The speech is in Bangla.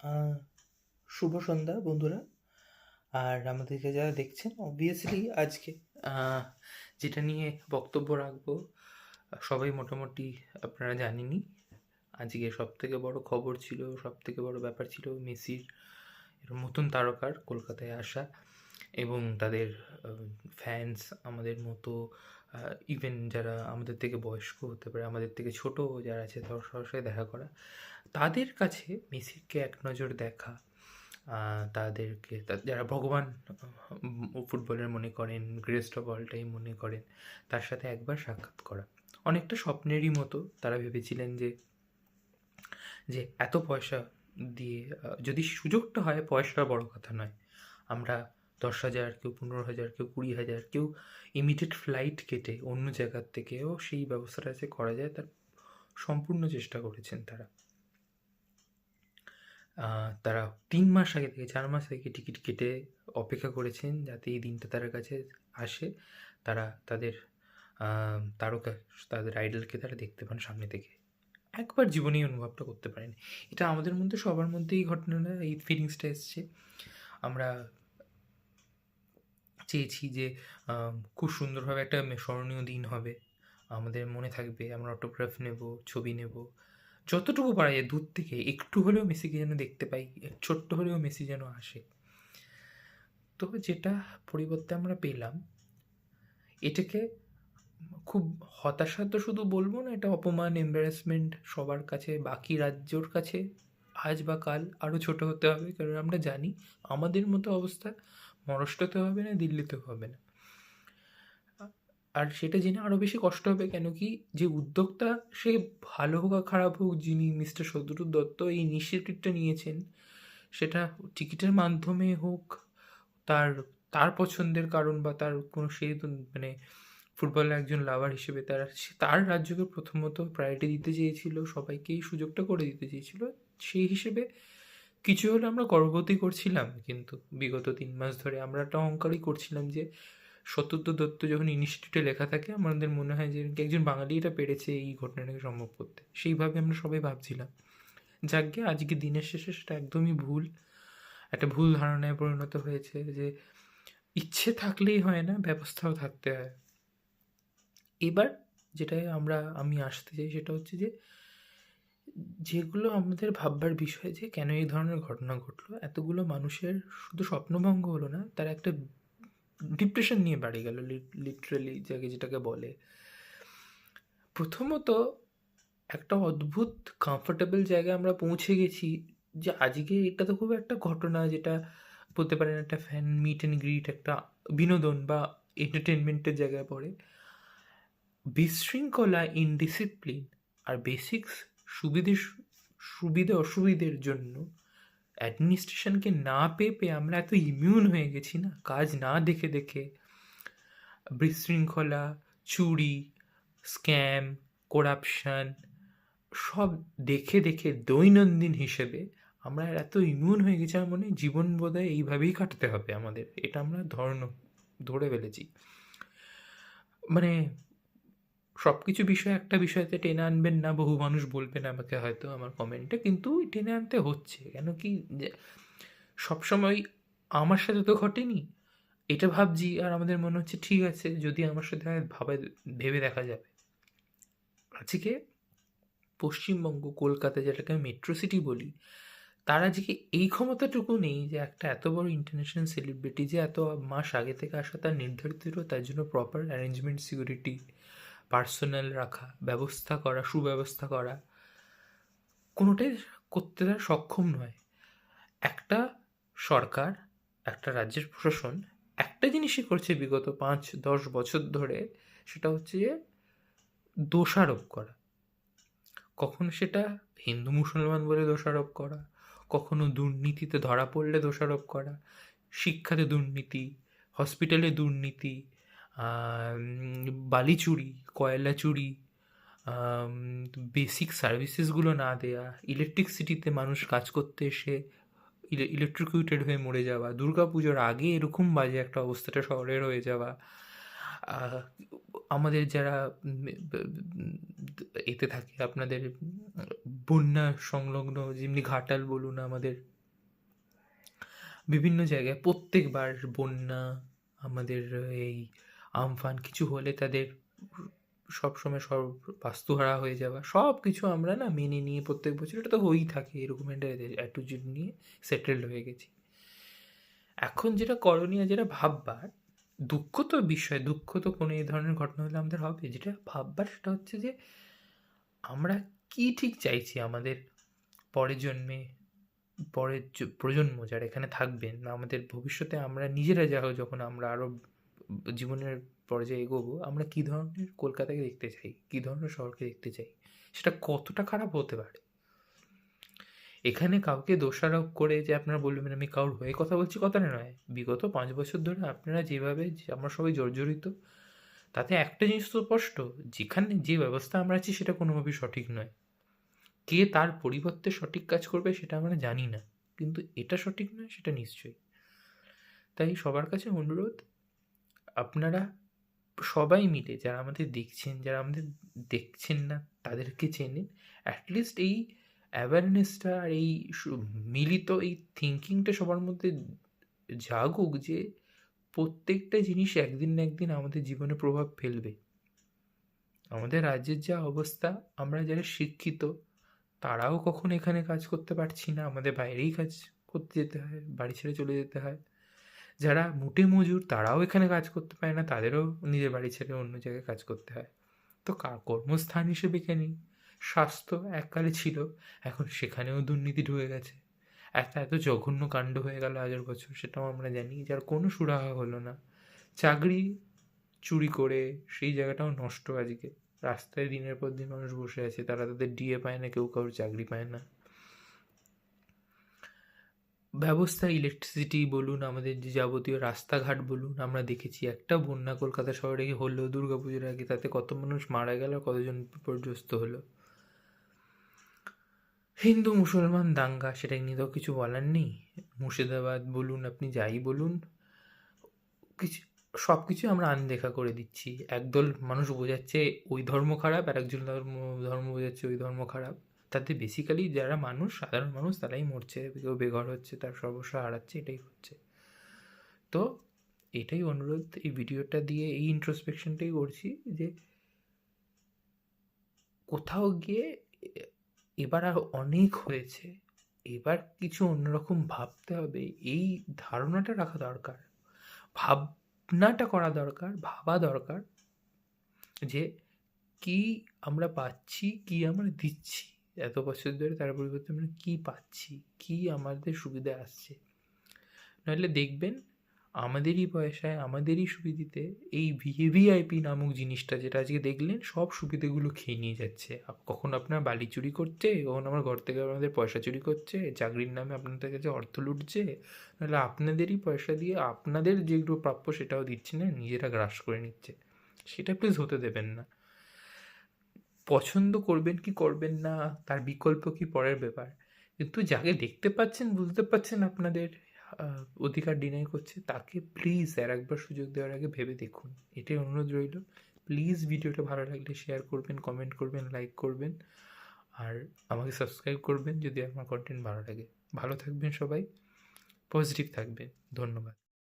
আহ, শুভ সন্ধ্যা বন্ধুরা। আর আমাদেরকে যারা দেখছেন, অবভিয়াসলি আজকে আহ, যেটা নিয়ে বক্তব্য রাখবো, সবাই মোটামুটি আপনারা জানেনই। আজকে সব থেকে বড় খবর ছিল, সব থেকে বড় ব্যাপার ছিল মেসির এরকম নতুন তারকার কলকাতায় আসা, এবং তাদের ফ্যান্স আমাদের মতো, ইভেন যারা আমাদের থেকে বয়স্ক হতে পারে, আমাদের থেকে ছোট যারা আছে, তার সরাসরি দেখা করা, তাদের কাছে মেসিকে এক নজর দেখা, তাদেরকে যারা ভগবান ফুটবলের মনে করেন, গ্রেস্ট অফ অল টাইম মনে করেন, তার সাথে একবার সাক্ষাৎ করা অনেকটা স্বপ্নেরই মতো। তারা ভেবেছিলেন যে যে এত পয়সা দিয়ে যদি সুযোগটা হয়, পয়সা বড় কথা নয়। আমরা 10,000, কেউ 15,000, কেউ 20,000, কেউ ইমিডিয়েট ফ্লাইট কেটে অন্য জায়গার থেকেও সেই ব্যবস্থাটা যে করা যায়, তার সম্পূর্ণ চেষ্টা করেছেন তারা। তারা 3 মাস আগে থেকে, 4 মাস আগে টিকিট কেটে অপেক্ষা করেছেন যাতে এই দিনটা তাদের কাছে আসে। তারা তাদের তারকা, তাদের আইডলকে তারা দেখতে পান সামনে থেকে। একবার জীবনে এই অনুভবটা করতে পারেন। এটা আমাদের মধ্যে সবার মধ্যেই এই ঘটনাটা, এই ফিলিংসটা এসছে। আমরা চেয়েছি যে খুব সুন্দরভাবে একটা স্মরণীয় দিন হবে, আমাদের মনে থাকবে, আমরা অটোগ্রাফ নেব, ছবি নেব, যতটুকু পারা যায় দূর থেকে একটু হলেও মেসিকে যেন দেখতে পাই, ছোট্ট হলেও মেসি যেন আসে। তো যেটা পরিবর্তে আমরা পেলাম, এটাকে খুব হতাশা তো শুধু বলবো না, এটা অপমান, এম্বারাসমেন্ট সবার কাছে, বাকি রাজ্যর কাছে। আজ বা কাল আরও ছোট হতে হবে, কারণ আমরা জানি আমাদের মতো অবস্থা মহারাষ্ট্রতেও হবে না, দিল্লিতেও হবে না। আর সেটা জেনে আরও বেশি কষ্ট হবে, কেন কি যে উদ্যোক্তা, সে ভালো হোক আর খারাপ হোক, যিনি মিস্টার সত্যরূপ দত্ত এই ইনিশিয়েটিভটা নিয়েছেন, সেটা টিকিটের মাধ্যমে হোক, তার তার পছন্দের কারণ, বা তার কোনো সে তো মানে ফুটবলের একজন লাভার হিসেবে তার রাজ্যকে প্রথমত প্রায়োরিটি দিতে চেয়েছিল, সবাইকেই সুযোগটা করে দিতে চেয়েছিল। সেই হিসেবে কিছু হলে আমরা গর্ববোধই করছিলাম, কিন্তু বিগত 3 মাস ধরে আমরা একটা অহংকারই করছিলাম যে সত্যব্রত দত্ত যখন ইনিশিয়েটিভে লেখা থাকে, আমাদের মনে হয় যে একজন বাঙালি এটা পেরেছে এই ঘটনাটাকে সম্ভব করতে, সেইভাবে আমরা সবাই ভাবছিলাম। যাকে আজকে দিনের শেষে সেটা একদমই ভুল, একটা ভুল ধারণায় পরিণত হয়েছে যে ইচ্ছে থাকলেই হয় না, ব্যবস্থাও থাকতে হয়। এবার যেটায় আমি আসতে চাই সেটা হচ্ছে যে যেগুলো আমাদের ভাববার বিষয়, যে কেন এই ধরনের ঘটনা ঘটলো, এতগুলো মানুষের শুধু স্বপ্নভঙ্গ হলো না, তার একটা ডিপ্রেশন নিয়ে বাড়ি গেল, লিটারালি যেটাকে বলে। প্রথমত, একটা অদ্ভুত কমফোর্টেবল জায়গায় আমরা পৌঁছে গেছি, যে আজকে এটা তো খুব একটা ঘটনা, যেটা বলতে পারেন একটা ফ্যান মিট অ্যান্ড গ্রিট, একটা বিনোদন বা এন্টারটেনমেন্টের জায়গায় পড়ে। বিশৃঙ্খলা, ইনডিসিপ্লিন আর বেসিক্স সুবিধে অসুবিধের জন্য অ্যাডমিনিস্ট্রেশনকে না পেয়ে পেয়ে আমরা এত ইমিউন হয়ে গেছি না, কাজ না দেখে দেখে। বিশৃঙ্খলা, চুরি, স্ক্যাম, করাপশান সব দেখে দেখে দৈনন্দিন হিসেবে আমরা এত ইমিউন হয়ে গেছি, আমার মনে হয় জীবন বোধহয় এইভাবেই কাটতে হবে আমাদের, এটা আমরা ধরে ফেলেছি। মানে সব কিছু বিষয় একটা বিষয়তে টেনে আনবেন না, বহু মানুষ বলবেন আমাকে হয়তো আমার কমেন্টে, কিন্তু টেনে আনতে হচ্ছে কেন কি, যে সবসময় আমার সাথে তো ঘটেনি, এটা ভাবছি আর আমাদের মনে হচ্ছে ঠিক আছে, যদি আমার সাথে হয় ভেবে দেখা যাবে। আজকে পশ্চিমবঙ্গ, কলকাতা, যেটাকে আমি মেট্রো সিটি বলি, তার আজকে এই ক্ষমতাটুকু নেই যে একটা এত বড় ইন্টারন্যাশনাল সেলিব্রিটি, যে এত মাস আগে থেকে আসা, তার নির্ধারিত, তার জন্য প্রপার অ্যারেঞ্জমেন্ট, সিকিউরিটি, পার্সোনাল রাখা, ব্যবস্থা করা, সুব্যবস্থা করা, কোনোটাই করতে তারা সক্ষম নয়। একটা সরকার, একটা রাজ্যের প্রশাসন একটা জিনিসই করছে বিগত 5-10 বছর ধরে, সেটা হচ্ছে যে দোষারোপ করা। কখনো সেটা হিন্দু মুসলমান বলে দোষারোপ করা, কখনো দুর্নীতিতে ধরা পড়লে দোষারোপ করা, শিক্ষাতে দুর্নীতি, হসপিটালে দুর্নীতি, বালি চুরি, কয়লা চুরি, বেসিক সার্ভিসেসগুলো না দেয়া, ইলেকট্রিসিটিতে মানুষ কাজ করতে এসে ইলেকট্রিকিউটেড হয়ে মরে যাওয়া, দুর্গাপুজোর আগে এরকম বাজে একটা অবস্থাটা শহরের হয়ে যাওয়া, আমাদের যারা এতে থাকে, আপনাদের বন্যা সংলগ্ন, যেমনি ঘাটাল বলুন, আমাদের বিভিন্ন জায়গায় প্রত্যেকবার বন্যা, আমাদের এই আমফান কিছু হলে তাদের সবসময় বাস্তুহারা হয়ে যাওয়া, সব কিছু আমরা না মেনে নিয়ে প্রত্যেক বছর এটা তো হয়েই থাকে, এরকম একটা অ্যাটিটিউড নিয়ে সেটেলড হয়ে গেছি। এখন যেটা করণীয়, যেটা ভাববার, দুঃখ তো বিষয়, দুঃখ তো কোনো এই ধরনের ঘটনা হলে আমাদের হবে, যেটা ভাববার সেটা হচ্ছে যে আমরা কি ঠিক চাইছি আমাদের পরের জন্মে, পরের প্রজন্ম যারা এখানে থাকবেন, বা আমাদের ভবিষ্যতে আমরা নিজেরা যখন আমরা আরও জীবনের পর্যায়ে এগোবো, আমরা কী ধরনের কলকাতাকে দেখতে চাই, কী ধরনের শহরকে দেখতে চাই, সেটা কতটা খারাপ হতে পারে। এখানে কাউকে দোষারোপ করে যে আপনারা বলবেন আমি কারোর হয়ে কথা বলছি, কথাটা নয়। বিগত 5 বছর ধরে আপনারা যেভাবে আমরা সবাই জর্জরিত, তাতে একটা জিনিস তো স্পষ্ট, যেখানে যে ব্যবস্থা আমরা আছি সেটা কোনোভাবেই সঠিক নয়। কে তার পরিবর্তে সঠিক কাজ করবে সেটা আমরা জানি না, কিন্তু এটা সঠিক নয় সেটা নিশ্চয়ই। তাই সবার কাছে অনুরোধ, আপনারা সবাই মিলে, যারা আমাদের দেখছেন, যারা আমাদের দেখছেন না তাদেরকে চেনেন, অ্যাটলিস্ট এই অ্যাওয়ারনেসটা আর এই মিলিত এই থিঙ্কিংটা সবার মধ্যে জাগুক যে প্রত্যেকটা জিনিস একদিন না একদিন আমাদের জীবনে প্রভাব ফেলবে। আমাদের রাজ্যের যা অবস্থা, আমরা যারা শিক্ষিত তারাও কখনো এখানে কাজ করতে পারছি না, আমাদের বাইরেই কাজ করতে যেতে হয়, বাড়ি ছেড়ে চলে যেতে হয়। যারা মোটে মজুর তারাও এখানে কাজ করতে পারে না, তাদেরও নিজের বাড়ি ছেড়ে অন্য জায়গায় কাজ করতে হয়। তো কর্মস্থান হিসেবে কে নেই? স্বাস্থ্য এককালে ছিল, এখন সেখানেও দুর্নীতি ঢুকে গেছে। একটা এত জঘন্য কাণ্ড হয়ে গেল আগের বছর, সেটাও আমরা জানি, যার কোনো সুরাহা হলো না। চাকরি চুরি করে সেই জায়গাটাও নষ্ট আজকে। রাস্তায় দিনের পর দিন মানুষ বসে আছে, তারা তাদের ডিএ পায় না, কেউ কারোর চাকরি পায় না। ব্যবস্থা, ইলেকট্রিসিটি বলুন, আমাদের যে যাবতীয় রাস্তাঘাট বলুন, আমরা দেখেছি একটা বন্যা কলকাতা শহরে হলো দুর্গা পুজোর আগে, তাতে কত মানুষ মারা গেল, কতজন বিপর্যস্ত হলো। হিন্দু মুসলমান দাঙ্গা, সেটা নিয়ে তো কিছু বলার নেই। মুর্শিদাবাদ বলুন, আপনি যাই বলুন, কিছু সব কিছু আমরা আনদেখা করে দিচ্ছি। একদল মানুষ বোঝাচ্ছে ওই ধর্ম খারাপ, আর একজন ধর্ম বোঝাচ্ছে ওই ধর্ম খারাপ। তাতে বেসিক্যালি যারা মানুষ, সাধারণ মানুষ, তারাই মরছে, কেউ বেঘর হচ্ছে, তার সর্বস্ব হারাচ্ছে, এটাই হচ্ছে। তো এটাই অনুরোধ, এই ভিডিওটা দিয়ে এই ইন্ট্রোস্পেকশনটাই করছি যে কোথাও গিয়ে এবার আর অনেক হয়েছে, এবার কিছু অন্যরকম ভাবতে হবে, এই ধারণাটা রাখা দরকার, ভাবনাটা করা দরকার, ভাবা দরকার যে কি আমরা পাচ্ছি, কি আমরা দিচ্ছি এত বছর ধরে, তার পরিবর্তে আমরা কী পাচ্ছি, কী আমাদের সুবিধা আসছে। নাহলে দেখবেন আমাদেরই পয়সায়, আমাদেরই সুবিধাতে এই ভিভিআইপি নামক জিনিসটা, যেটা আজকে দেখলেন, সব সুবিধাগুলো খেয়ে নিয়ে যাচ্ছে। কখন আপনার বালি চুরি করছে, কখন আমার ঘর থেকে আপনাদের পয়সা চুরি করছে, চাকরির নামে আপনাদের কাছে অর্থ লুটছে, নাহলে আপনাদেরই পয়সা দিয়ে আপনাদের যেগুলো প্রাপ্য সেটাও দিচ্ছে না, নিজেরা গ্রাস করে নিচ্ছে। সেটা প্লিজ হতে দেবেন না। পছন্দ করবেন কি করবেন না, তার বিকল্প কি পরের ব্যাপার, কিন্তু যাকে দেখতে পাচ্ছেন, বুঝতে পাচ্ছেন আপনাদের অধিকার ডিনাই করছে, তাকে প্লিজ আর একবার সুযোগ দেওয়ার আগে ভেবে দেখুন। এটাই অনুরোধ রইল। প্লিজ ভিডিওটা ভালো লাগলে শেয়ার করবেন, কমেন্ট করবেন, লাইক করবেন, আর আমাকে সাবস্ক্রাইব করবেন যদি আমার কন্টেন্ট ভালো লাগে। ভালো থাকবেন সবাই, পজিটিভ থাকবেন। ধন্যবাদ।